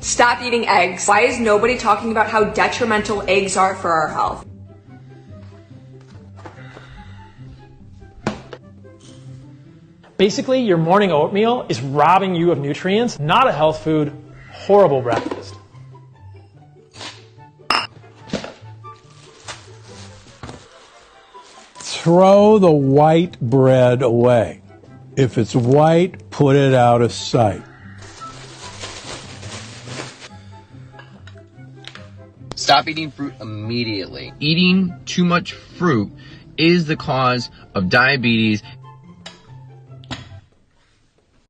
Stop eating eggs. Why is nobody talking about how detrimental eggs are for our health? Basically, your morning oatmeal is robbing you of nutrients, not a health food, horrible breakfast. Throw the white bread away. If it's white, put it out of sight. Stop eating fruit immediately. Eating too much fruit is the cause of diabetes